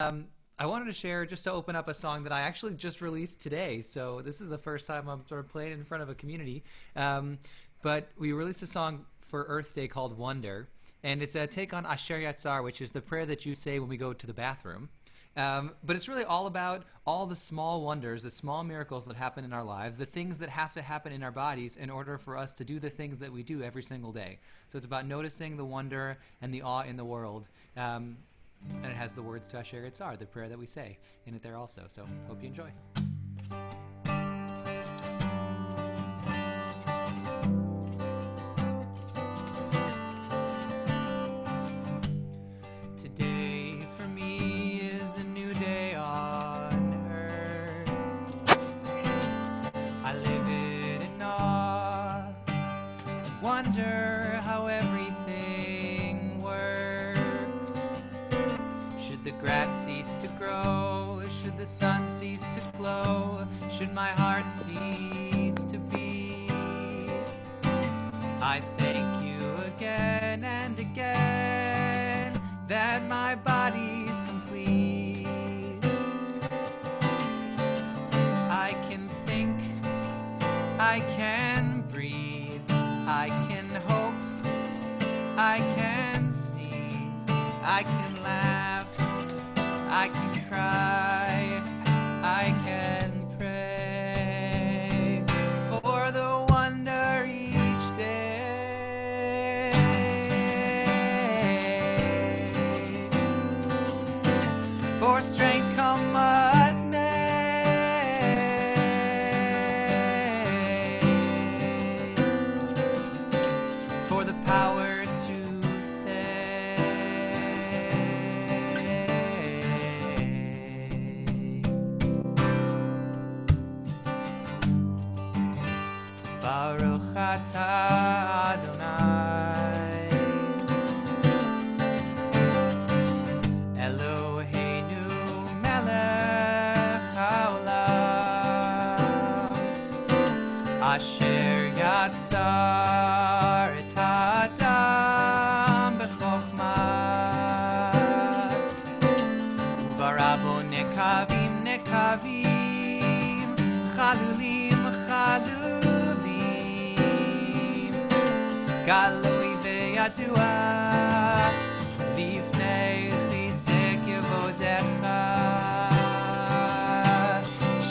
I wanted to share, just to open up, a song that I actually just released today. So this is the first time I'm sort of playing in front of a community. But we released a song for Earth Day called Wonder. And it's a take on Asher Yatzar, which is the prayer that you say when we go to the bathroom. But it's really all about all the small wonders, the small miracles that happen in our lives, the things that have to happen in our bodies in order for us to do the things that we do every single day. So it's about noticing the wonder and the awe in the world. And it has the words to Asher Yitzar, the prayer that we say, in it there also. So hope you enjoy. Today for me is a new day on earth. I live it in awe and wonder how everything works. Should the grass cease to grow? Should the sun cease to glow? Should my heart cease to beat? I thank you again and again that my body's complete. I can think, I can breathe, I can hope, I can sneeze, I can laugh, I can cry, I can pray for the wonder each day. For strength come what may, for the power to say. Baruch atah Adonai Eloheinu melech haolam Asher yatzar et ha'adam b'chokhmah Uvarabo nekavim nekavim chalulim chalulim Galui ve'yadua livnei chisek yevodecha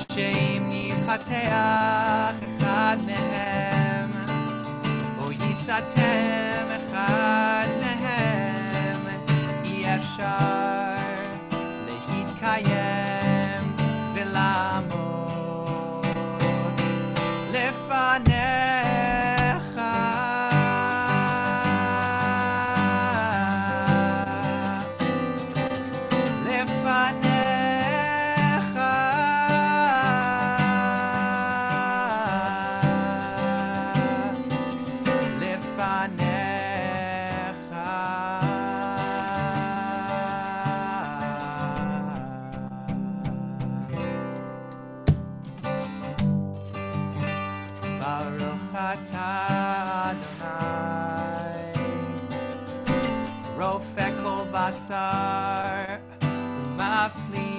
sheim nipateach echad mehem o yisatem echad mehem yefshar lehitkayem ve'lamod lefanecha Baruch atah Adonai Rofek kol basar Umafli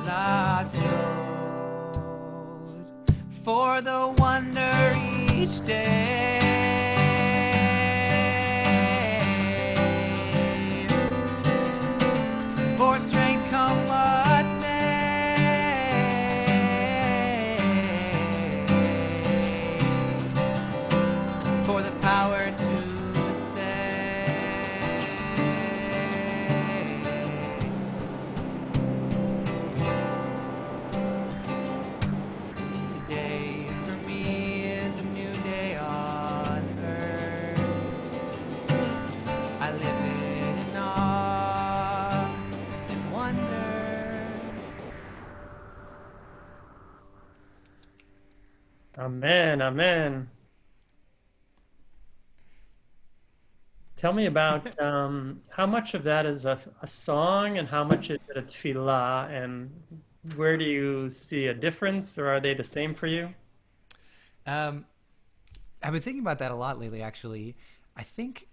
lasod for the wonder each day. For strength come what may, for the power to say. Today for me is a new day on earth. I live in awe and wonder. Amen, amen. Tell me about how much of that is a song and how much is it a tefillah, and where do you see a difference, or are they the same for you? I've been thinking about that a lot lately, actually. I think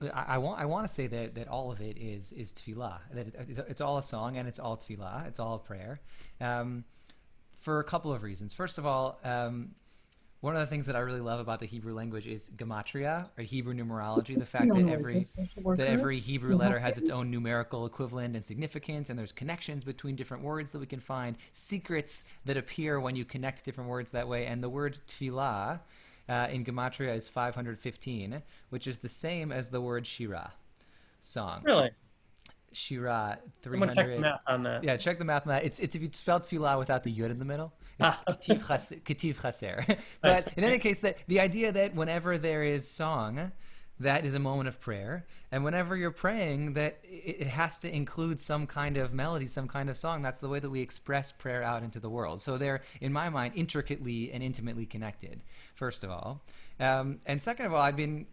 I want to say that all of it is tefillah. That it's all a song and it's all tefillah. It's all a prayer, um, for a couple of reasons. First of all, one of the things that I really love about the Hebrew language is gematria, or Hebrew numerology. The fact that every Hebrew letter has its own numerical equivalent and significance, and there's connections between different words that we can find, secrets that appear when you connect different words that way. And the word tefillah in gematria is 515, which is the same as the word shira, song. Really? Shira I'm gonna check the 300. math on that. Yeah, check the math on that. It's if you spell tefillah without the yud in the middle, it's Ah, okay. ketiv chaser. I But see. in any case, that the idea that whenever there is song, that is a moment of prayer, and whenever you're praying, that it has to include some kind of melody, some kind of song. That's the way that we express prayer out into the world. So they're, in my mind, intricately and intimately connected. First of all, and second of all, I've been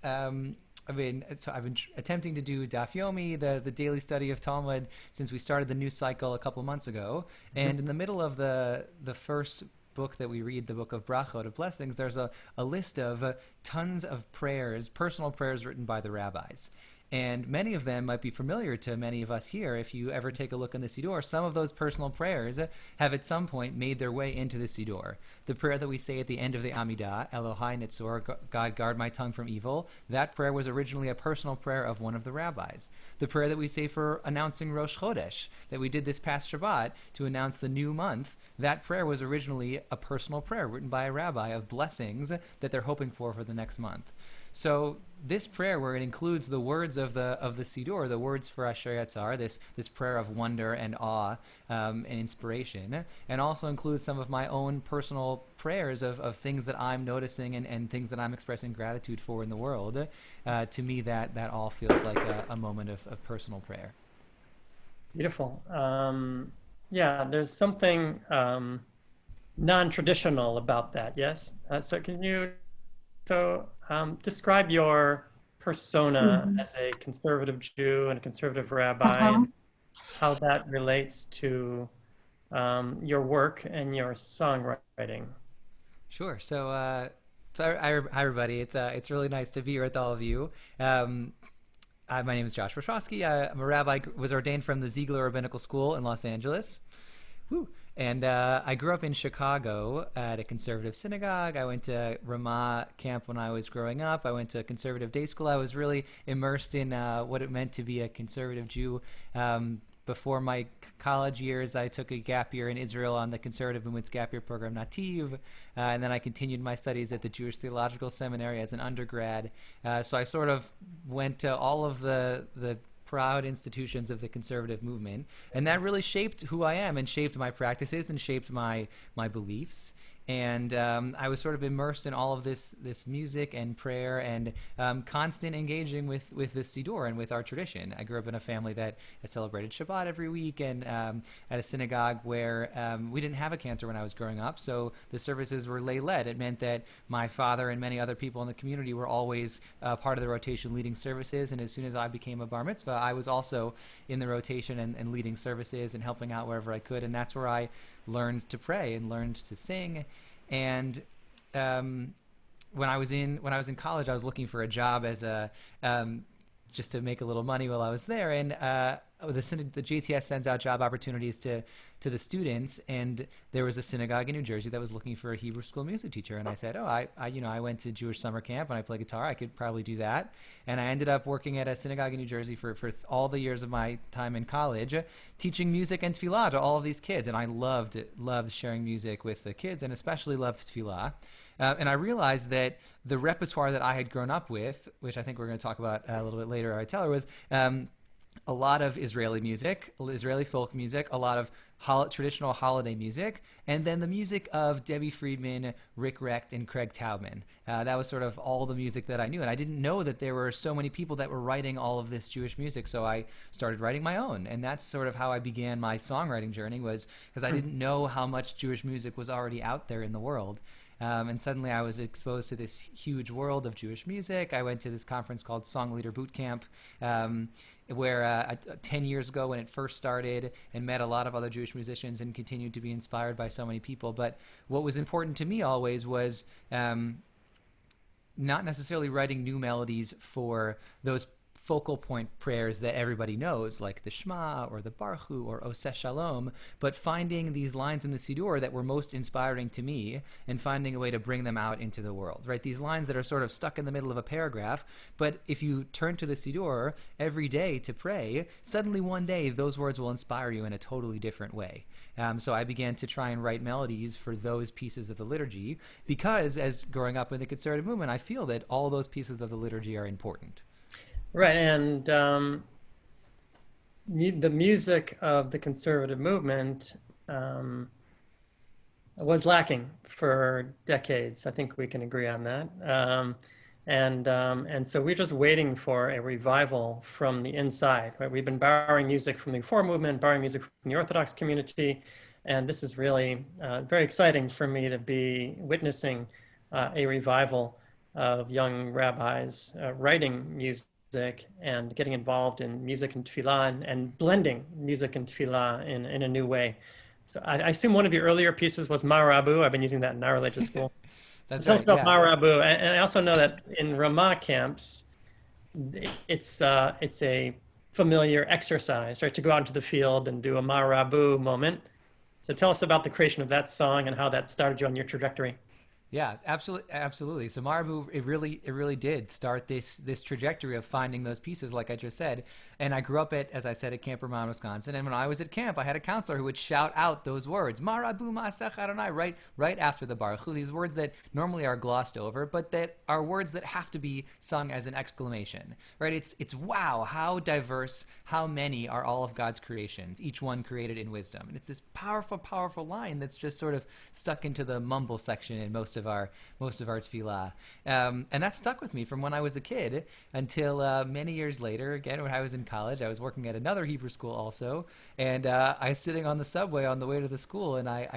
attempting to do Daf Yomi, the daily study of Talmud, since we started the new cycle a couple months ago. And in the middle of the first book that we read, the book of Brachot, of blessings, there's a list of tons of prayers, personal prayers written by the rabbis. And many of them might be familiar to many of us here. If you ever take a look in the Siddur, some of those personal prayers have at some point made their way into the Siddur. The prayer that we say at the end of the Amidah, Elohai Nitzor, God guard my tongue from evil, that prayer was originally a personal prayer of one of the rabbis. The prayer that we say for announcing Rosh Chodesh, that we did this past Shabbat to announce the new month, that prayer was originally a personal prayer written by a rabbi of blessings that they're hoping for the next month. So this prayer, where it includes the words of the Siddur, the words for Asher Yatzar, this prayer of wonder and awe and inspiration, and also includes some of my own personal prayers of things that I'm noticing and things that I'm expressing gratitude for in the world. To me, that all feels like a moment of personal prayer. Beautiful. Yeah, there's something non-traditional about that. Yes. So can you describe your persona Mhm. as a conservative Jew and a conservative rabbi, Uh-huh. and how that relates to your work and your songwriting? Sure. Hi everybody. It's really nice to be here with all of you. My name is Josh Warshawsky. I'm a rabbi. Was ordained from the Ziegler Rabbinical School in Los Angeles. Woo. And I grew up in Chicago at a conservative synagogue. I went to Ramah camp when I was growing up. I went to a conservative day school. I was really immersed in what it meant to be a conservative Jew. Before my college years, I took a gap year in Israel on the Conservative Women's Gap Year program, Nativ, and then I continued my studies at the Jewish Theological Seminary as an undergrad. So I sort of went to all of the proud institutions of the conservative movement, and that really shaped who I am and shaped my practices and shaped my beliefs. And I was sort of immersed in all of this music and prayer and constant engaging with the Siddur and with our tradition. I grew up in a family that celebrated Shabbat every week, and at a synagogue where we didn't have a cantor when I was growing up, so the services were lay-led. It meant that my father and many other people in the community were always part of the rotation leading services, and as soon as I became a bar mitzvah, I was also in the rotation and leading services and helping out wherever I could, and that's where I learned to pray and learned to sing. And when I was in college, I was looking for a job as a just to make a little money while I was there. And the JTS sends out job opportunities to the students, and there was a synagogue in New Jersey that was looking for a Hebrew school music teacher. And I said, oh, I went to Jewish summer camp and I play guitar. I could probably do that. And I ended up working at a synagogue in New Jersey for all the years of my time in college, teaching music and tefillah to all of these kids. And I loved sharing music with the kids, and especially loved tefillah. And I realized that the repertoire that I had grown up with, which I think we're going to talk about a little bit later, I tell her, was a lot of Israeli music, Israeli folk music, a lot of traditional holiday music, and then the music of Debbie Friedman, Rick Recht, and Craig Taubman. That was sort of all the music that I knew, and I didn't know that there were so many people that were writing all of this Jewish music, so I started writing my own, and that's sort of how I began my songwriting journey, was because I didn't know how much Jewish music was already out there in the world. And suddenly I was exposed to this huge world of Jewish music. I went to this conference called Song Leader Boot Camp, where 10 years ago when it first started, and met a lot of other Jewish musicians and continued to be inspired by so many people. But what was important to me always was not necessarily writing new melodies for those focal point prayers that everybody knows, like the Shema or the Baruch Hu or Oseh Shalom, but finding these lines in the Siddur that were most inspiring to me and finding a way to bring them out into the world, right? These lines that are sort of stuck in the middle of a paragraph, but if you turn to the Siddur every day to pray, suddenly one day those words will inspire you in a totally different way. So I began to try and write melodies for those pieces of the liturgy because, as growing up in the conservative movement, I feel that all those pieces of the liturgy are important. Right, and the music of the conservative movement was lacking for decades. I think we can agree on that. And so we're just waiting for a revival from the inside. Right? We've been borrowing music from the Reform movement, borrowing music from the Orthodox community, and this is really very exciting for me to be witnessing a revival of young rabbis writing music and getting involved in music and tefillah and blending music and tefillah in a new way. So I assume one of your earlier pieces was Marabu. I've been using that in our religious school. That's Tell right. us about Yeah. Marabu. And I also know that in Ramah camps, it's a familiar exercise, right, to go out into the field and do a Marabu moment. So tell us about the creation of that song and how that started you on your trajectory. Yeah, absolutely. So Marabu, it really did start this trajectory of finding those pieces, like I just said. And I grew up as I said, at Camp Ramon, Wisconsin. And when I was at camp, I had a counselor who would shout out those words, Marabu Ma'asech Adonai, right after the Baruch Hu. These words that normally are glossed over, but that are words that have to be sung as an exclamation, right? It's wow, how diverse, how many are all of God's creations, each one created in wisdom. And it's this powerful, powerful line that's just sort of stuck into the mumble section in most of our tefillah. And that stuck with me from when I was a kid until many years later. Again, when I was in college, I was working at another Hebrew school also, and I was sitting on the subway on the way to the school, and I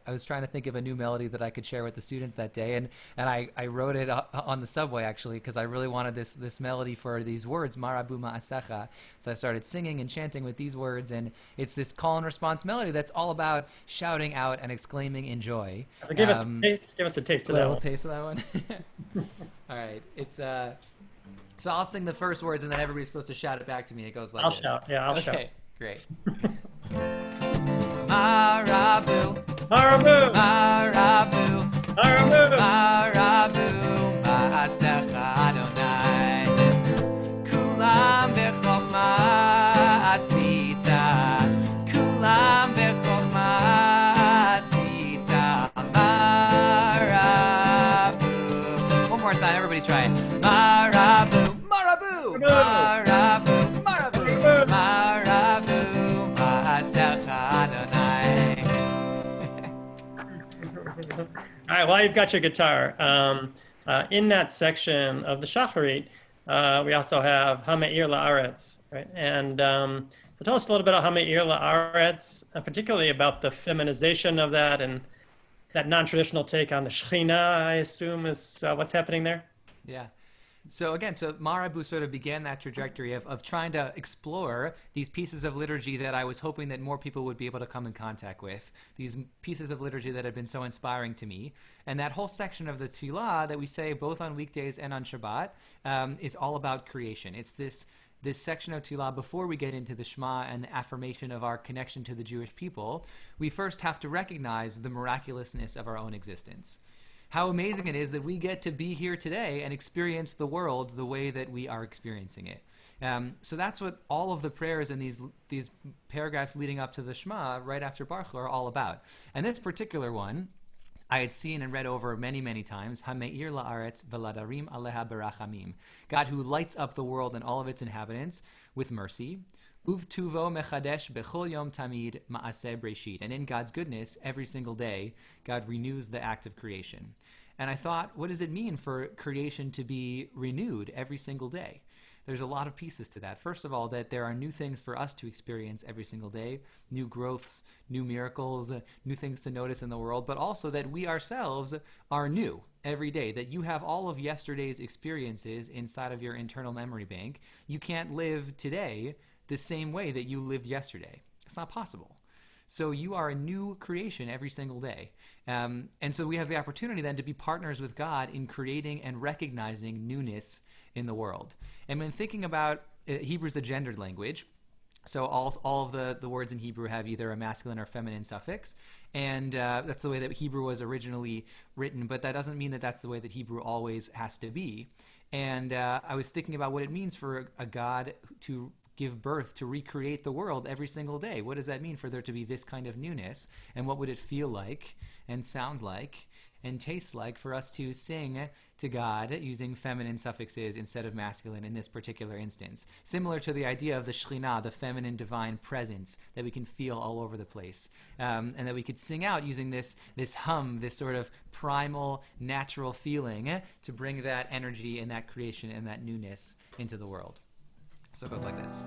was trying to think of a new melody that I could share with the students that day, and I wrote it on the subway, actually, because I really wanted this melody for these words, Marabu Ma'asecha. So I started singing and chanting with these words, and it's this call and response melody that's all about shouting out and exclaiming in joy. Give us a taste of that one. Taste of that one. All right, it's so I'll sing the first words, and then everybody's supposed to shout it back to me. It goes like I'll this. shout. Yeah, I'll shout. Okay, great. Marabu, Marabu, Marabu, Marabu, Marabu, Ma'asecha Adonai, Kulam b'chokma asita, Kulam b'chokma asita, Marabu. One more time, everybody try it. Marabu, Marabu, Marabu, Marabu, Marabu, Ma'asecha Adonai. All right, while you've got your guitar, in that section of the Shacharit, we also have Hameir La'aretz, right? And so tell us a little bit about Hameir La'aretz, particularly about the feminization of that and that non-traditional take on the Shekhinah, I assume, is what's happening there. Yeah. So Marabu sort of began that trajectory of trying to explore these pieces of liturgy that I was hoping that more people would be able to come in contact with, these pieces of liturgy that had been so inspiring to me. And that whole section of the tefillah that we say both on weekdays and on Shabbat is all about creation. It's this section of tefillah, before we get into the Shema and the affirmation of our connection to the Jewish people, we first have to recognize the miraculousness of our own existence. How amazing it is that we get to be here today and experience the world the way that we are experiencing it. So that's what all of the prayers in these paragraphs leading up to the Shema, right after Baruch Hu, are all about. And this particular one, I had seen and read over many, many times, Hameir la'aretz veladarim aleha berachamim. God who lights up the world and all of its inhabitants with mercy. Uvtuvo mechadesh bechol yom tamid ma'aseh breshit. And in God's goodness, every single day, God renews the act of creation. And I thought, what does it mean for creation to be renewed every single day? There's a lot of pieces to that. First of all, that there are new things for us to experience every single day, new growths, new miracles, new things to notice in the world, but also that we ourselves are new every day, that you have all of yesterday's experiences inside of your internal memory bank. You can't live today the same way that you lived yesterday. It's not possible. So you are a new creation every single day. And so we have the opportunity then to be partners with God in creating and recognizing newness in the world. And when thinking about Hebrew's a gendered language, so all of the words in Hebrew have either a masculine or feminine suffix, and that's the way that Hebrew was originally written, but that doesn't mean that that's the way that Hebrew always has to be. And I was thinking about what it means for a God to give birth, to recreate the world every single day. What does that mean for there to be this kind of newness? And what would it feel like and sound like and taste like for us to sing to God using feminine suffixes instead of masculine in this particular instance? Similar to the idea of the Shekhinah, the feminine divine presence that we can feel all over the place. And that we could sing out using this hum, this sort of primal, natural feeling to bring that energy and that creation and that newness into the world. So it goes like this.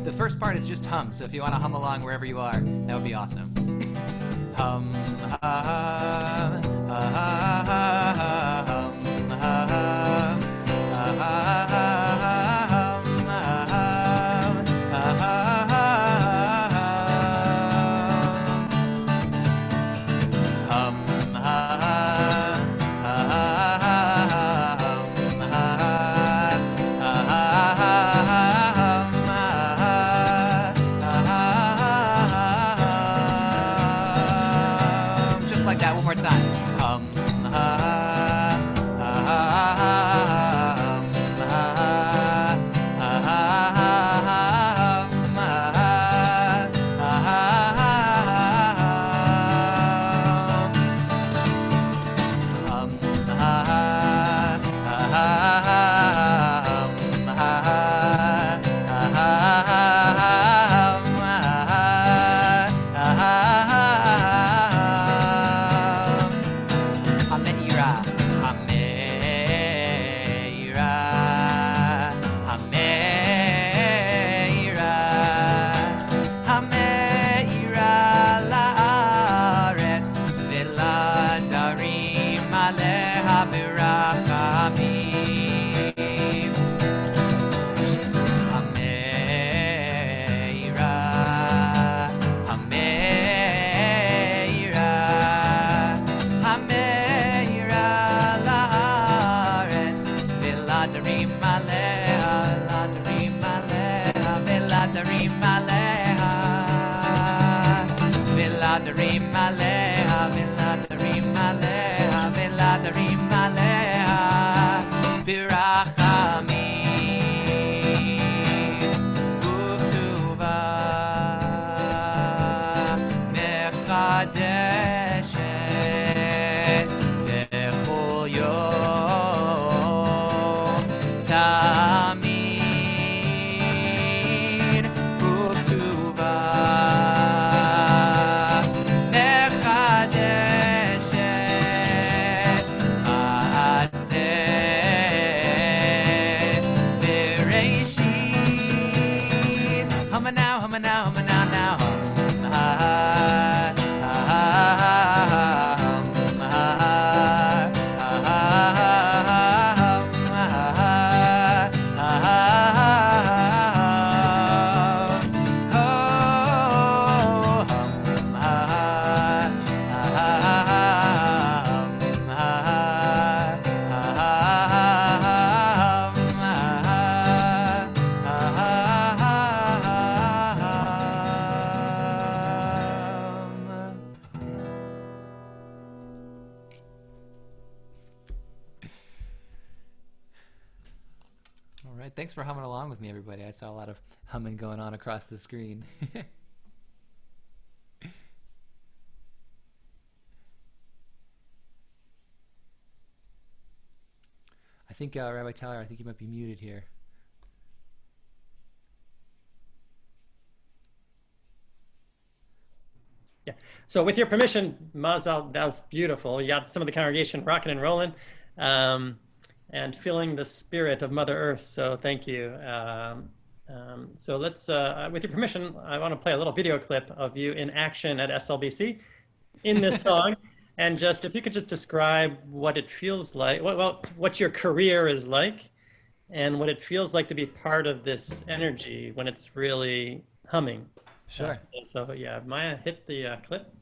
The first part is just hum, so if you want to hum along wherever you are, that would be awesome. Hum, ha, ha, ha, ha, ha, hum, ha, ha, ha, ha, ha, hum, ha, ha, ha, ha, ha, hum, ha, Thanks for humming along with me, everybody. I saw a lot of humming going on across the screen. I think, Rabbi Tyler, I think you might be muted here. Yeah. So with your permission, Mazal, that was beautiful. You got some of the congregation rocking and rolling. And feeling the spirit of Mother Earth. So thank you. So let's, with your permission, I want to play a little video clip of you in action at SLBC in this song. And just, if you could just describe what it feels like, what your career is like, and what it feels like to be part of this energy when it's really humming. Sure. So yeah, Maya, hit the clip.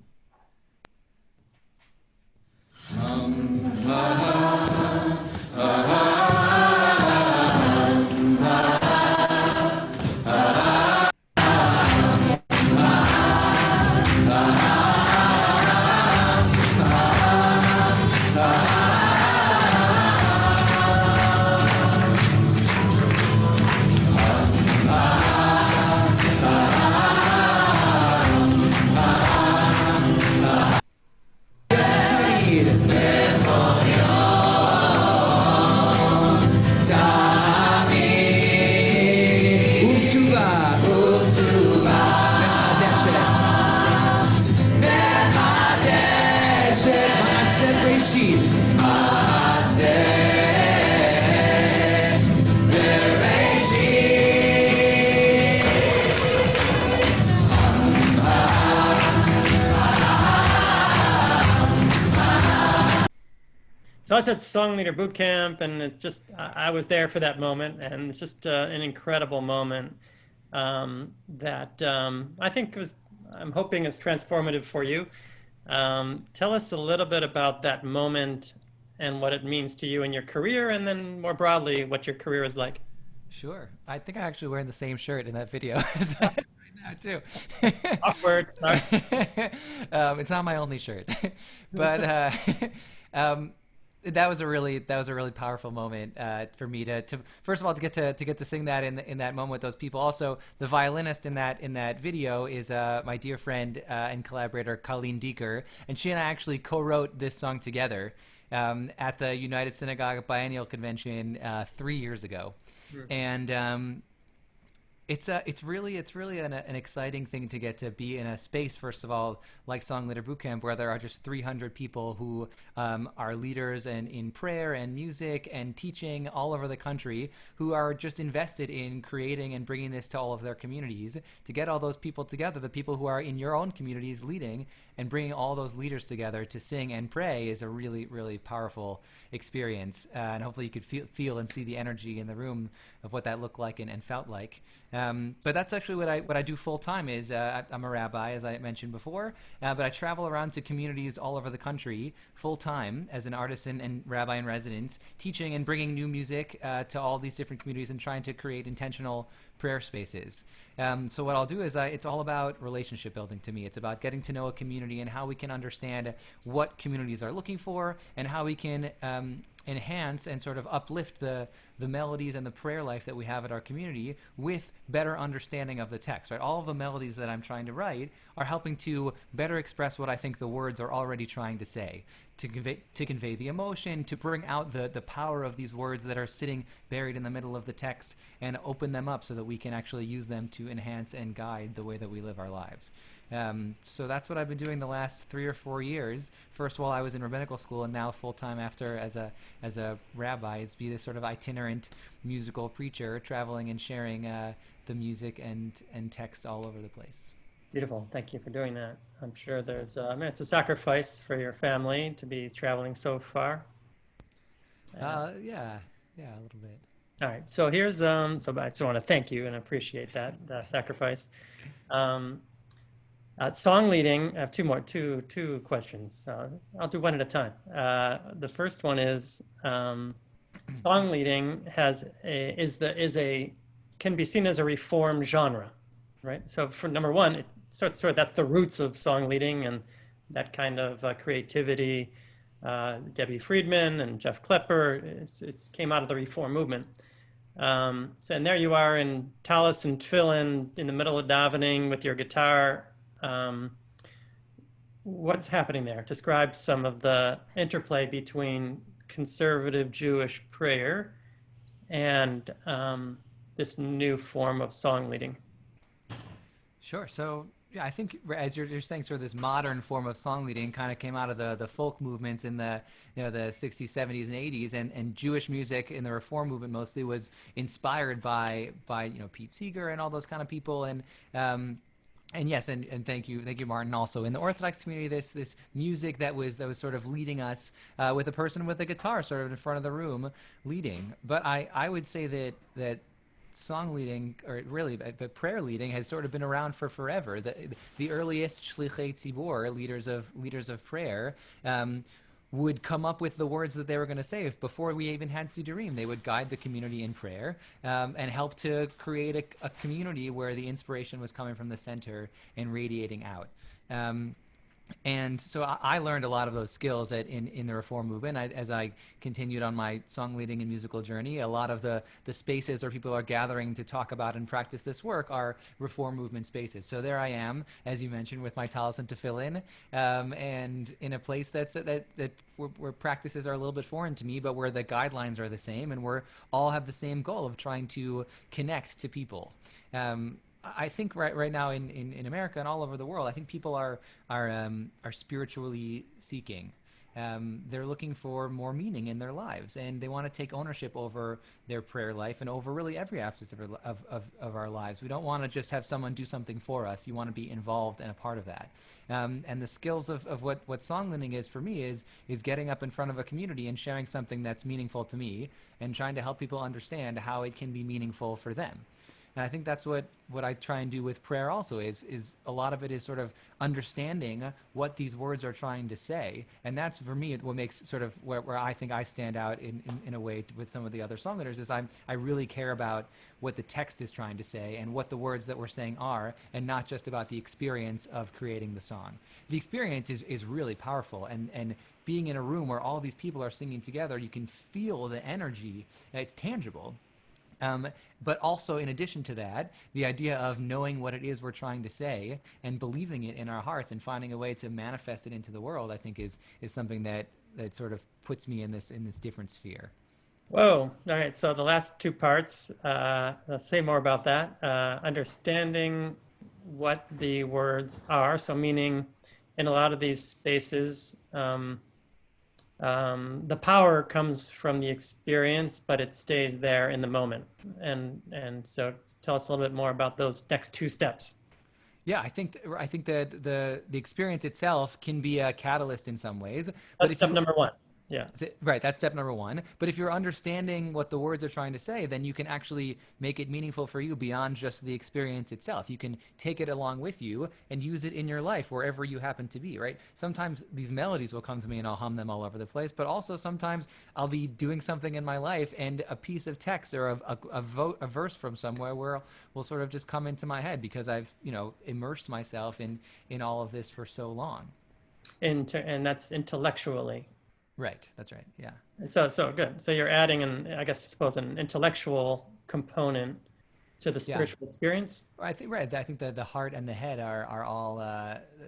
So that's at Song Leader Boot Camp, and it's just I was there for that moment, and it's just an incredible moment that I think was I'm hoping is transformative for you. Tell us a little bit about that moment and what it means to you in your career, and then more broadly, what your career is like. Sure. I think I'm actually wearing the same shirt in that video as I am right now too. Awkward. Sorry. It's not my only shirt, but um, that was a really powerful moment for me to first of all to get to sing that in that moment with those people. Also, the violinist in that video is my dear friend and collaborator Colleen Deeker, and she and I actually co-wrote this song together at the United Synagogue Biennial Convention 3 years ago. And it's really an exciting thing to get to be in a space, first of all, like Song Leader Bootcamp, where there are just 300 people who are leaders and in prayer and music and teaching all over the country, who are just invested in creating and bringing this to all of their communities. To get all those people together, the people who are in your own communities leading and bringing all those leaders together to sing and pray, is a really powerful experience. And hopefully you could feel and see the energy in the room of what that looked like and felt like. But that's actually what I do full time. Is I'm a rabbi, as I mentioned before, but I travel around to communities all over the country full time as an artist and rabbi in residence, teaching and bringing new music to all these different communities and trying to create intentional prayer spaces. So what I'll do is it's all about relationship building to me. It's about getting to know a community and how we can understand what communities are looking for and how we can enhance and sort of uplift the melodies and the prayer life that we have at our community with better understanding of the text, right? All of the melodies that I'm trying to write are helping to better express what I think the words are already trying to say, to convey the emotion, to bring out the power of these words that are sitting buried in the middle of the text and open them up so that we can actually use them to enhance and guide the way that we live our lives. So that's what I've been doing the last 3 or 4 years. First, while I was in rabbinical school, and now full time after as a rabbi, is be this sort of itinerant musical preacher, traveling and sharing the music and text all over the place. Beautiful. Thank you for doing that. I'm sure there's I mean, it's a sacrifice for your family to be traveling so far. Yeah, a little bit. All right. So here's so I just want to thank you and appreciate that sacrifice. Song leading, I have two questions. I'll do one at a time. The first one is song leading can be seen as a reform genre, right? So for number one, that's the roots of song leading and that kind of creativity. Debbie Friedman and Jeff Klepper, it came out of the reform movement. And there you are in tallis and tefillin in the middle of davening with your guitar. What's happening there? Describe some of the interplay between conservative Jewish prayer and this new form of song leading. Sure. So yeah, I think as you're saying, sort of this modern form of song leading kind of came out of the folk movements in the the 60s, 70s, and 80s, and Jewish music in the Reform movement mostly was inspired by Pete Seeger and all those kind of people. And yes, and thank you, Martin. Also in the Orthodox community, this music that was sort of leading us with a person with a guitar sort of in front of the room leading. But I would say that song leading, or really, but prayer leading has sort of been around for forever. The earliest shlichei tzibur, leaders of prayer, would come up with the words that they were going to say. Before we even had Sidurim, they would guide the community in prayer, and help to create a community where the inspiration was coming from the center and radiating out. And so I learned a lot of those skills in the Reform movement. As I continued on my song leading and musical journey, a lot of the spaces where people are gathering to talk about and practice this work are Reform movement spaces. So there I am, as you mentioned, with my talis and tefillin, and in a place that where practices are a little bit foreign to me, but where the guidelines are the same, and we all have the same goal of trying to connect to people. I think right now in America and all over the world, I think people are spiritually seeking. They're looking for more meaning in their lives, and they want to take ownership over their prayer life and over really every aspect of our lives. We don't want to just have someone do something for us. You want to be involved and a part of that. And the skills of what song leading is for me is getting up in front of a community and sharing something that's meaningful to me, and trying to help people understand how it can be meaningful for them. And I think that's what I try and do with prayer also, is a lot of it is sort of understanding what these words are trying to say. And that's, for me, what makes sort of where I think I stand out in a way with some of the other song leaders, is I really care about what the text is trying to say and what the words that we're saying are, and not just about the experience of creating the song. The experience is really powerful, and being in a room where all these people are singing together, you can feel the energy. It's tangible. But also, in addition to that, the idea of knowing what it is we're trying to say and believing it in our hearts and finding a way to manifest it into the world, I think is something that sort of puts me in this different sphere. Whoa. All right. So the last two parts, let's say more about that. Understanding what the words are. So meaning in a lot of these spaces, the power comes from the experience, but it stays there in the moment. And so tell us a little bit more about those next two steps. Yeah, I think that the experience itself can be a catalyst in some ways, but That's if step you number one. Yeah. Right, that's step number one. But if you're understanding what the words are trying to say, then you can actually make it meaningful for you beyond just the experience itself. You can take it along with you and use it in your life wherever you happen to be, right? Sometimes these melodies will come to me and I'll hum them all over the place, but also sometimes I'll be doing something in my life and a piece of text or a verse from somewhere will sort of just come into my head because I've, immersed myself in all of this for so long. And that's intellectually. Right, that's right. Yeah. So good. So you're adding I suppose an intellectual component to the spiritual experience. I think right. I think that the heart and the head are all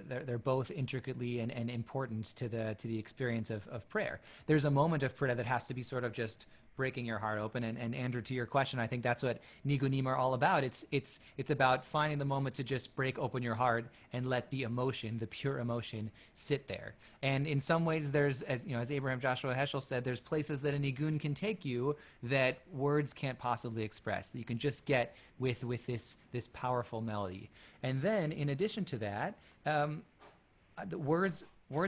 they're both intricately and important to the experience of prayer. There's a moment of prayer that has to be sort of just breaking your heart open. And Andrew, to your question, I think that's what Nigunim are all about. It's about finding the moment to just break open your heart and let the emotion, the pure emotion, sit there. And in some ways, there's, as Abraham Joshua Heschel said, there's places that a nigun can take you that words can't possibly express, that you can just get with this powerful melody. And then, in addition to that, the words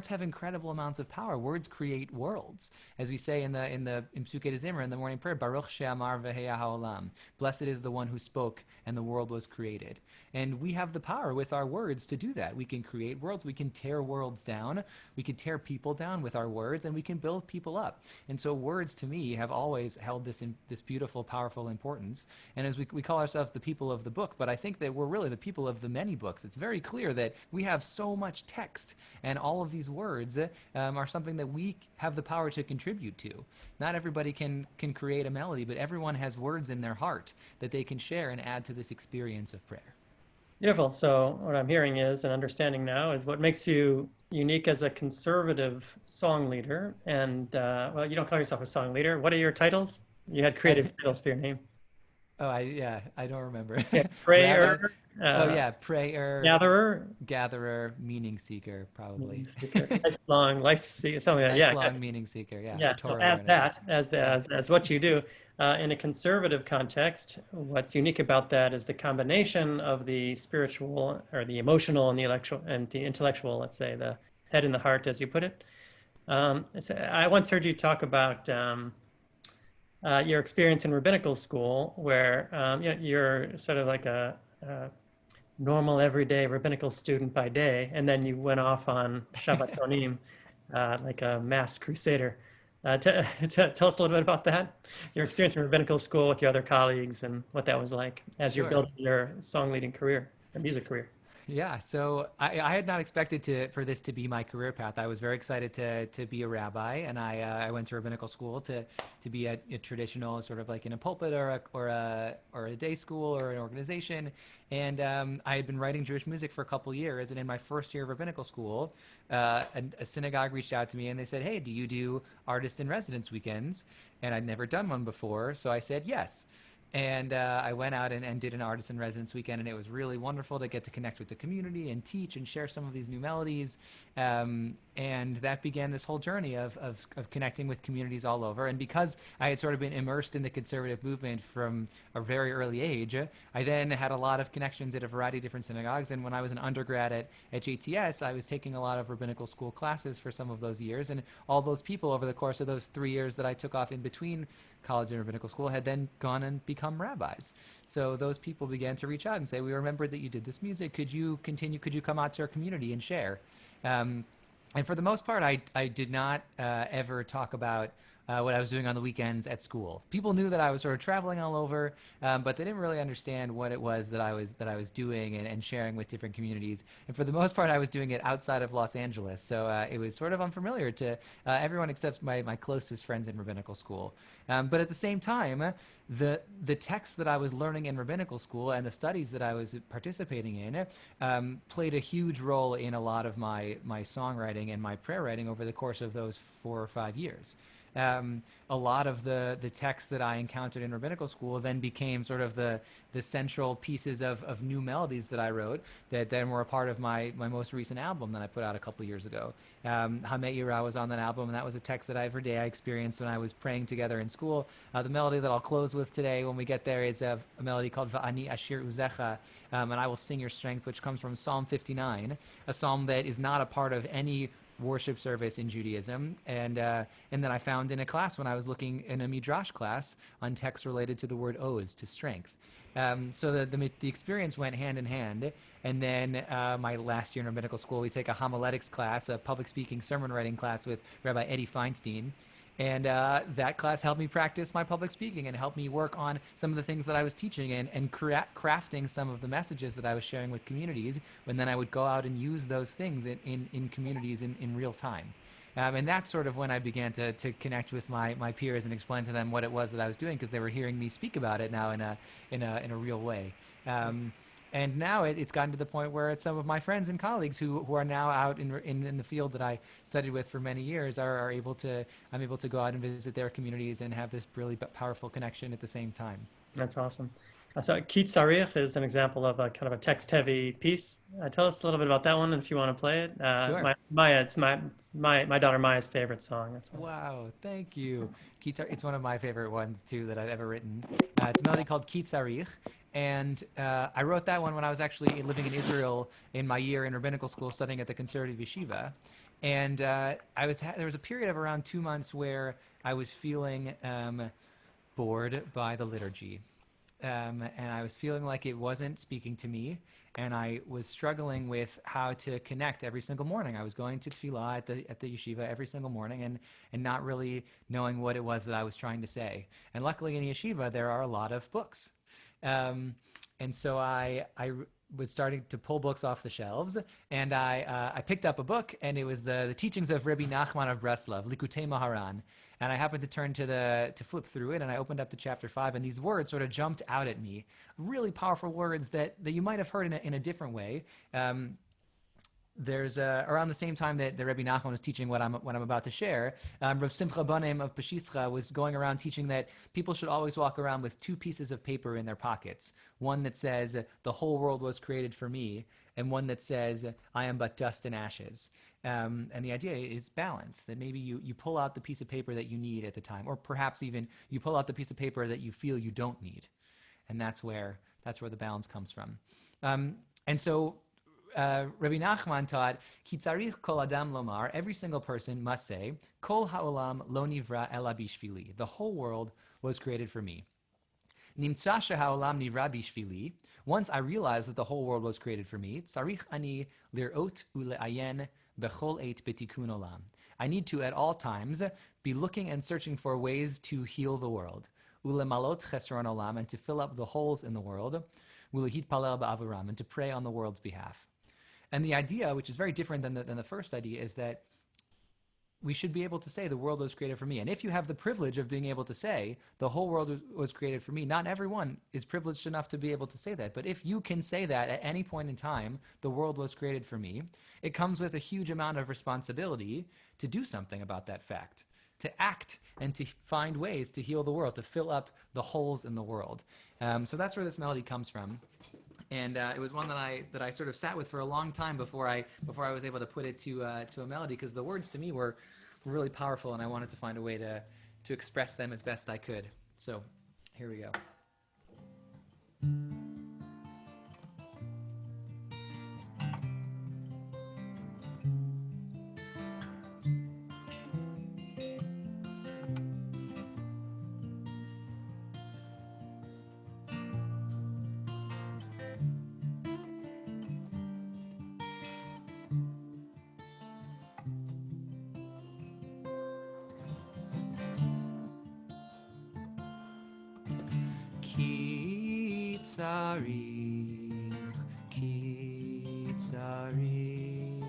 have incredible amounts of power. Words create worlds, as we say in Psukei de Zimra, in the morning prayer. Baruch she'amar v'heya ha'olam. Blessed is the one who spoke, and the world was created. And we have the power with our words to do that. We can create worlds. We can tear worlds down. We can tear people down with our words, and we can build people up. And so, words to me have always held this beautiful, powerful importance. And as we call ourselves the people of the book, but I think that we're really the people of the many books. It's very clear that we have so much text, and all of these words are something that we have the power to contribute to. Not everybody can create a melody, but everyone has words in their heart that they can share and add to this experience of prayer. Beautiful. So what I'm hearing is, and understanding now, is what makes you unique as a conservative song leader. And well, you don't call yourself a song leader. What are your titles? You had creative titles to your name. Oh, I don't remember. Yeah, prayer. Prayer. Gatherer, meaning seeker, probably. Meaning seeker, life seeker, something like that. Lifelong meaning seeker. Yeah. Yeah. So as what you do in a conservative context, what's unique about that is the combination of the spiritual or the emotional and the intellectual. Let's say the head and the heart, as you put it. So I once heard you talk about your experience in rabbinical school, where you're sort of like a normal everyday rabbinical student by day, and then you went off on Shabbatonim, like a masked crusader. Tell us a little bit about that, your experience in rabbinical school with your other colleagues, and what that was like as you're Sure. building your song leading career, or music career. Yeah, so I had not expected for this to be my career path. I was very excited to be a rabbi, and I went to rabbinical school to be a traditional sort of like in a pulpit or a day school or an organization. And I had been writing Jewish music for a couple years, and in my first year of rabbinical school, a synagogue reached out to me and they said, "Hey, do you do artist in residence weekends?" And I'd never done one before, so I said yes. And I went out and did an artist in residence weekend, and it was really wonderful to get to connect with the community and teach and share some of these new melodies. And that began this whole journey of connecting with communities all over. And because I had sort of been immersed in the conservative movement from a very early age, I then had a lot of connections at a variety of different synagogues. And when I was an undergrad at JTS, I was taking a lot of rabbinical school classes for some of those years. And all those people over the course of those 3 years that I took off in between college and rabbinical school had then gone and become rabbis. So those people began to reach out and say, "We remembered that you did this music. Could you continue? Could you come out to our community and share?" And for the most part, I did not ever talk about what I was doing on the weekends at school. People knew that I was sort of traveling all over, but they didn't really understand what it was that I was doing and sharing with different communities. And for the most part, I was doing it outside of Los Angeles, so it was sort of unfamiliar to everyone except my closest friends in rabbinical school. But at the same time, the texts that I was learning in rabbinical school and the studies that I was participating in played a huge role in a lot of my songwriting and my prayer writing over the course of those 4 or 5 years. A lot of the texts that I encountered in rabbinical school then became sort of the central pieces of new melodies that I wrote that then were a part of my most recent album that I put out a couple of years ago. Hamet Yirah was on that album, and that was a text that every day I experienced when I was praying together in school. The melody that I'll close with today when we get there is a melody called Va'ani Ashir Uzecha, and I will sing your strength, which comes from Psalm 59, a psalm that is not a part of any worship service in Judaism, and then I found in a class when I was looking in a midrash class on texts related to the word oz, to strength. So the experience went hand in hand. And then my last year in rabbinical school, we take a homiletics class, a public speaking sermon writing class with Rabbi Eddie Feinstein. And that class helped me practice my public speaking and helped me work on some of the things that I was teaching and crafting some of the messages that I was sharing with communities. And then I would go out and use those things in communities in real time. And that's sort of when I began to connect with my peers and explain to them what it was that I was doing, because they were hearing me speak about it now in a real way. And now it's gotten to the point where it's some of my friends and colleagues who are now out in the field that I studied with for many years I'm able to go out and visit their communities and have this really powerful connection at the same time. That's awesome. So Keith Sarich is an example of a kind of a text-heavy piece. Tell us a little bit about that one, and if you want to play it. Sure. Maya, it's my daughter Maya's favorite song. That's why. Wow, thank you. It's one of my favorite ones too that I've ever written. It's a melody called Keith Sarich, and I wrote that one when I was actually living in Israel in my year in rabbinical school studying at the conservative yeshiva. And there was a period of around 2 months where I was feeling bored by the liturgy. And I was feeling like it wasn't speaking to me, and I was struggling with how to connect every single morning. I was going to tefillah at the yeshiva every single morning and not really knowing what it was that I was trying to say. And luckily in yeshiva, there are a lot of books. And so I was starting to pull books off the shelves, and I picked up a book, and it was the teachings of Rabbi Nachman of Breslov, Likutei Maharan. And I happened to turn to flip through it, and I opened up to chapter 5, and these words sort of jumped out at me. Really powerful words that you might have heard in a different way. There's around the same time that the Rebbe Nachman was teaching what I'm about to share, Rav Simcha Banem of Peshischa was going around teaching that people should always walk around with 2 pieces of paper in their pockets. One that says, "The whole world was created for me," and one that says, "I am but dust and ashes." And the idea is balance, that maybe you pull out the piece of paper that you need at the time, or perhaps even you pull out the piece of paper that you feel you don't need. And that's where the balance comes from. And so Rabbi Nachman taught, Ki tzarich kol adam lomar, every single person must say, Kol ha'olam lo nivra ela bishvili, the whole world was created for me. Nimtza sheha'olam nivra bishvili, once I realized that the whole world was created for me, tzarich ani lirot ule'ayen bechol eit betikun olam. I need to, at all times, be looking and searching for ways to heal the world. Ulemalot chesron olam, and to fill up the holes in the world. Ulehit palel ba'avuram, and to pray on the world's behalf. And the idea, which is very different than the first idea, is that we should be able to say the world was created for me. And if you have the privilege of being able to say the whole world was created for me, not everyone is privileged enough to be able to say that. But if you can say that at any point in time, the world was created for me, it comes with a huge amount of responsibility to do something about that fact, to act and to find ways to heal the world, to fill up the holes in the world. So that's where this melody comes from. And it was one that I sort of sat with for a long time before I was able to put it to a melody, because the words to me were really powerful, and I wanted to find a way to express them as best I could. So here we go. Ki tzarich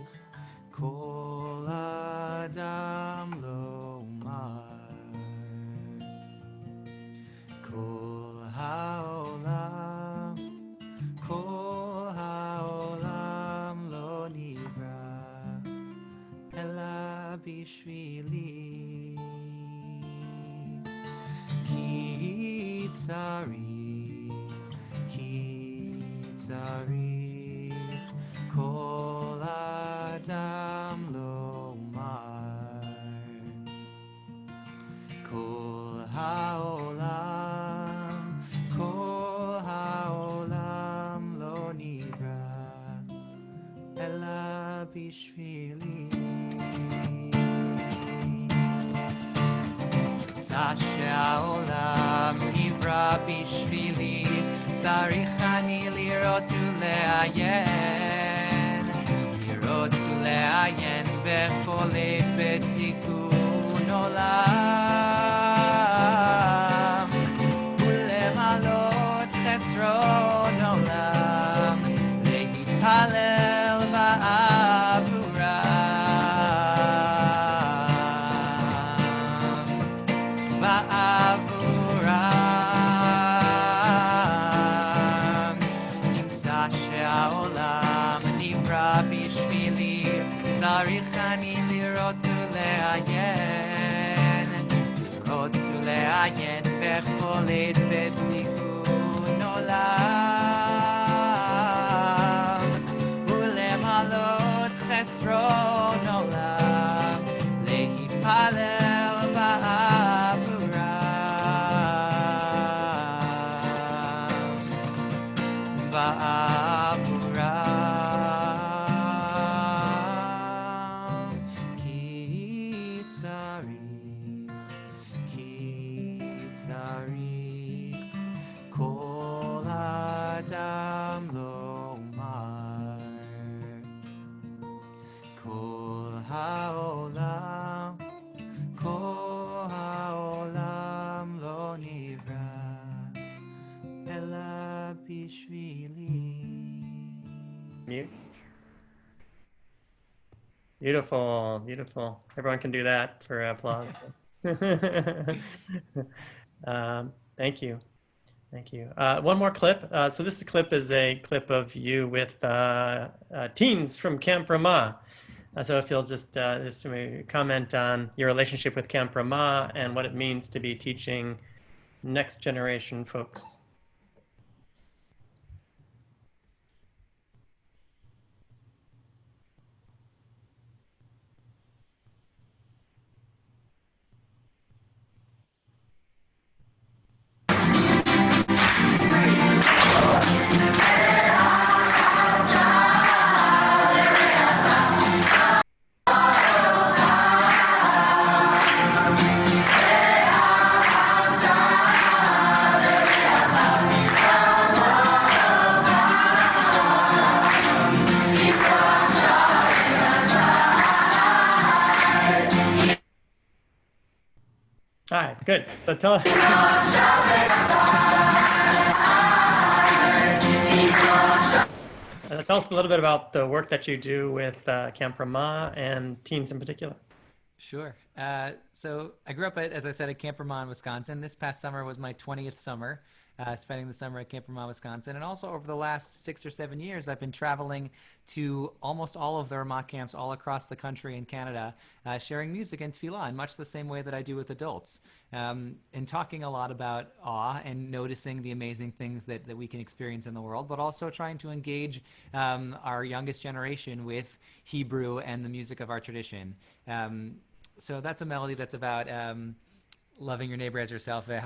kol adam lomar kol ha'olam lo nivra ela bishvili ki tzarich kol adam lomar kol ha'olam lo nivra ela bishvili שהעולם נברא בשבילי, צריך אני לראות ולעיין בכל עת בתיקון עולם, ולמלא חסרון עולם, להתפלל בעבורם. נמצא שהעולם נברא בשבילי, צריך אני לראות ולעיין בכל עת בתיקון עולם, ולמלא חסרון עולם, להתפלל בעבורם. כי צריך כל אדם לומר, כל העולם לא נברא אלא בשבילי. Beautiful, beautiful. Everyone can do that for applause. Thank you. Thank you. One more clip. So this clip is a clip of you with teens from Camp Ramah. So if you'll just comment on your relationship with Camp Ramah and what it means to be teaching next generation folks. Good. So tell tell us a little bit about the work that you do with Camp Ramah and teens in particular. Sure. So I grew up, as I said, at Camp Ramah, Wisconsin. This past summer was my 20th summer, spending the summer at Camp Ramah, Wisconsin. And also over the last 6 or 7 years, I've been traveling to almost all of the Ramah camps all across the country and Canada, sharing music and tefillah in much the same way that I do with adults, and talking a lot about awe and noticing the amazing things that we can experience in the world, but also trying to engage our youngest generation with Hebrew and the music of our tradition. So that's a melody that's about loving your neighbor as yourself, and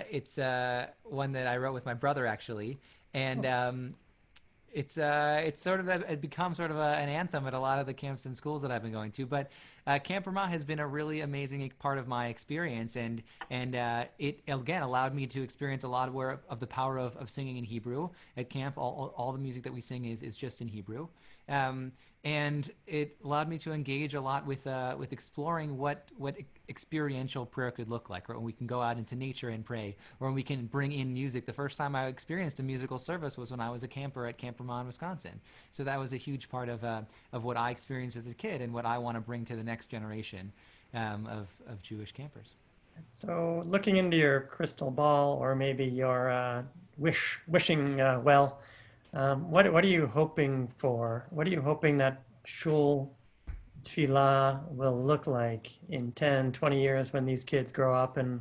it's one that I wrote with my brother actually, and it's sort of it becomes sort of an anthem at a lot of the camps and schools that I've been going to. But Camp Ramah has been a really amazing part of my experience, and it again allowed me to experience a lot of the power of singing in Hebrew at camp. All the music that we sing is just in Hebrew. And it allowed me to engage a lot with exploring what experiential prayer could look like, or when we can go out into nature and pray, or when we can bring in music. The first time I experienced a musical service was when I was a camper at Camp Ramah, Wisconsin. So that was a huge part of what I experienced as a kid and what I want to bring to the next generation of Jewish campers. So looking into your crystal ball, or maybe your wishing well, what are you hoping for? What are you hoping that shul tefillah will look like in 10, 20 years when these kids grow up and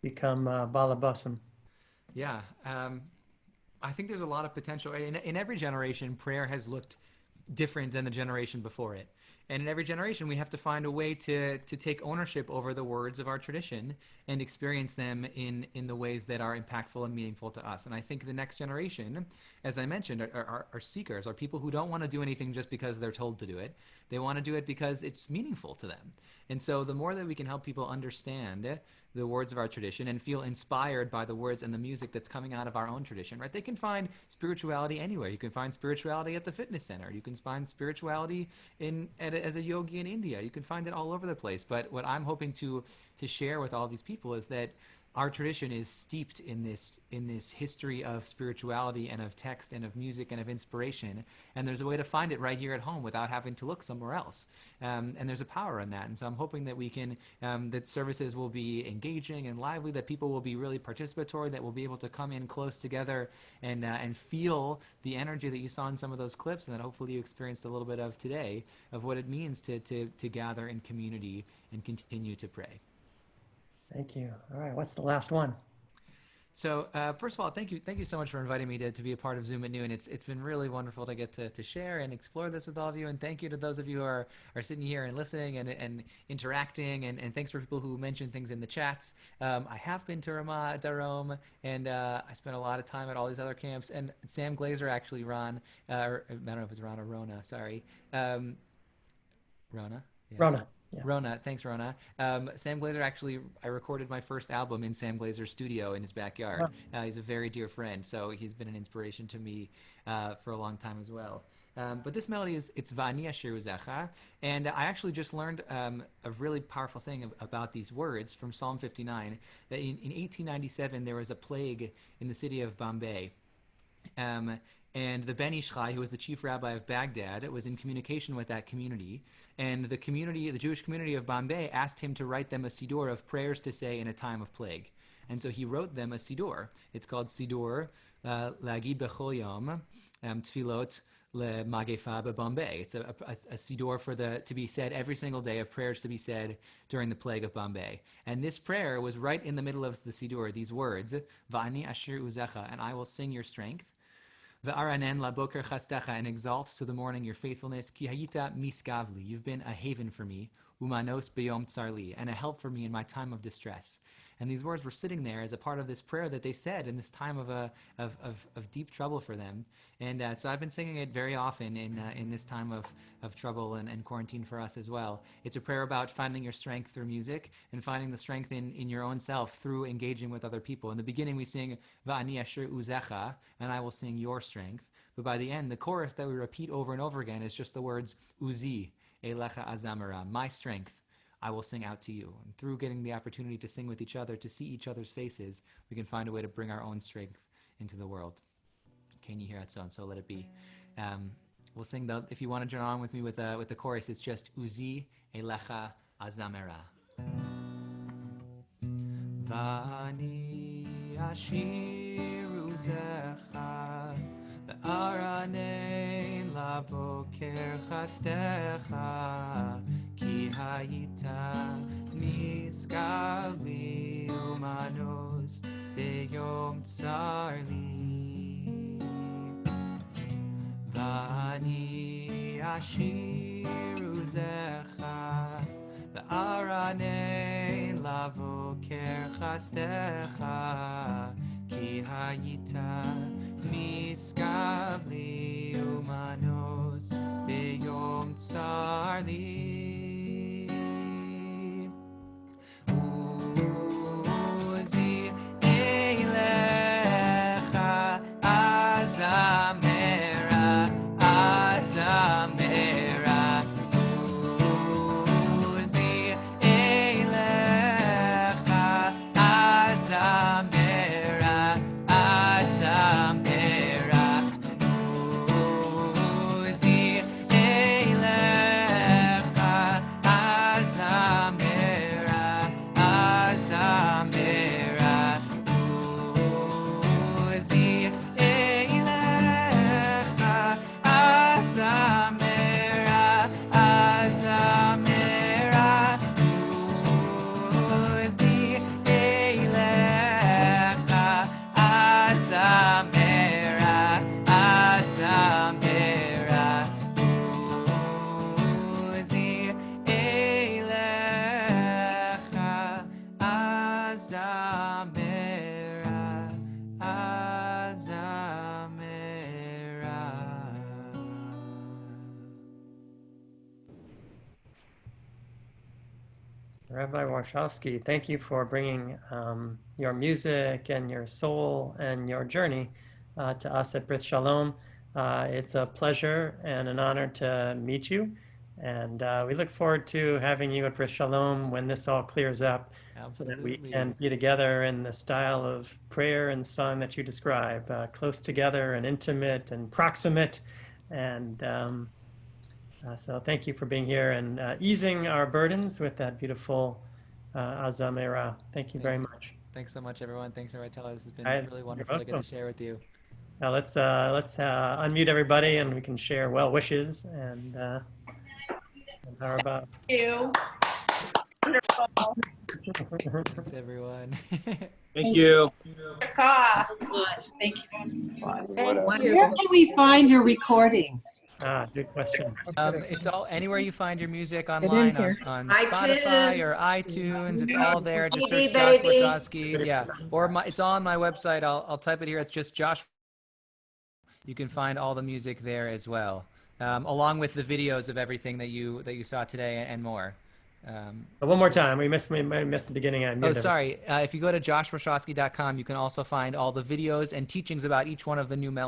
become balabasim? Yeah, I think there's a lot of potential. In every generation, prayer has looked different than the generation before it. And in every generation, we have to find a way to take ownership over the words of our tradition and experience them in the ways that are impactful and meaningful to us. And I think the next generation, as I mentioned, are seekers, are people who don't want to do anything just because they're told to do it. They want to do it because it's meaningful to them. And so the more that we can help people understand the words of our tradition and feel inspired by the words and the music that's coming out of our own tradition, right? They can find spirituality anywhere. You can find spirituality at the fitness center. You can find spirituality as a yogi in India. You can find it all over the place. But what I'm hoping to share with all these people is that our tradition is steeped in this history of spirituality and of text and of music and of inspiration, and there's a way to find it right here at home without having to look somewhere else. And there's a power in that. And so I'm hoping that we can that services will be engaging and lively, that people will be really participatory, that we'll be able to come in close together and feel the energy that you saw in some of those clips, and that hopefully you experienced a little bit of today, of what it means to gather in community and continue to pray. Thank you. All right, what's the last one? So first of all, thank you so much for inviting me to be a part of Zoom at Noon. It's been really wonderful to get to share and explore this with all of you. And thank you to those of you who are sitting here and listening and interacting. And thanks for people who mentioned things in the chats. I have been to Ramah Darom, and I spent a lot of time at all these other camps. And Sam Glazer actually, Ron, or I don't know if it's Ron or Rona, sorry. Rona? Yeah. Rona. Yeah. Rona, thanks, Rona. Sam Glazer, actually, I recorded my first album in Sam Glazer's studio in his backyard. Wow. He's a very dear friend, so he's been an inspiration to me for a long time as well. But this melody it's Va'ani Asher Uzecha, and I actually just learned a really powerful thing about these words from Psalm 59, that in 1897 there was a plague in the city of Bombay. And the Ben Ish Chai, who was the chief rabbi of Baghdad, was in communication with that community. And the Jewish community of Bombay, asked him to write them a siddur of prayers to say in a time of plague. And so he wrote them a siddur. It's called Siddur Lagid B'chol Yom Tfilot LeMagefa Bombay. It's a siddur to be said every single day, of prayers to be said during the plague of Bombay. And this prayer was right in the middle of the siddur, these words, Va'ani Asher Uzecha, and I will sing your strength. Ve'aranen laboker chastecha, and exalt to the morning your faithfulness. Ki hayita miskavli, you've been a haven for me. Umanos beyom tsarli, and a help for me in my time of distress. And these words were sitting there as a part of this prayer that they said in this time of deep trouble for them. And so I've been singing it very often in this time of trouble and quarantine for us as well. It's a prayer about finding your strength through music and finding the strength in your own self through engaging with other people. In the beginning we sing Va'ani Asher Uzecha, and I will sing your strength. But by the end, the chorus that we repeat over and over again is just the words Uzi, Elecha Azamara, my strength. I will sing out to you. And through getting the opportunity to sing with each other, to see each other's faces, we can find a way to bring our own strength into the world. Can you hear it? So let it be. We'll sing the. If you want to join on with me with the chorus, it's just Uzi Elecha Azamera. Vani ashiru zecha ve'aranein lavoker chastecha ki hayita miskavi umanos beyom tsarli Vani ashiru zecha ve'aranein lavoker chastecha ki hayita miskavli umanos beyom tsarli Uzi elecha azamera azamera Uzi elecha azamera azamera Uzi elecha azamera azamera Uzi elecha azamera azamera Uzi elecha azamera azamera Uzi elecha azamera Rabbi Warshawsky, thank you for bringing your music and your soul and your journey to us at Brit Shalom. It's a pleasure and an honor to meet you. And we look forward to having you at Brit Shalom when this all clears up. Absolutely. So that we can be together in the style of prayer and song that you describe, close together and intimate and proximate. And so thank you for being here and easing our burdens with that beautiful Azamera. Thank you very much. Thanks so much, everyone. Thanks, Rabbi Teller. This has been really You're wonderful to get to welcome. share with you. Now let's unmute everybody and we can share well wishes and how about you. Thanks, everyone. Thank you. Thank you. Where can we find your recordings? Good question. It's all anywhere you find your music online on Spotify or iTunes. It's all there. Just search Josh Warshawsky. Yeah, or it's on my website. I'll type it here. It's just Josh. You can find all the music there as well, along with the videos of everything that you saw today and more. One more time. We missed the beginning. Sorry. If you go to joshwarshawsky.com, you can also find all the videos and teachings about each one of the new melodies.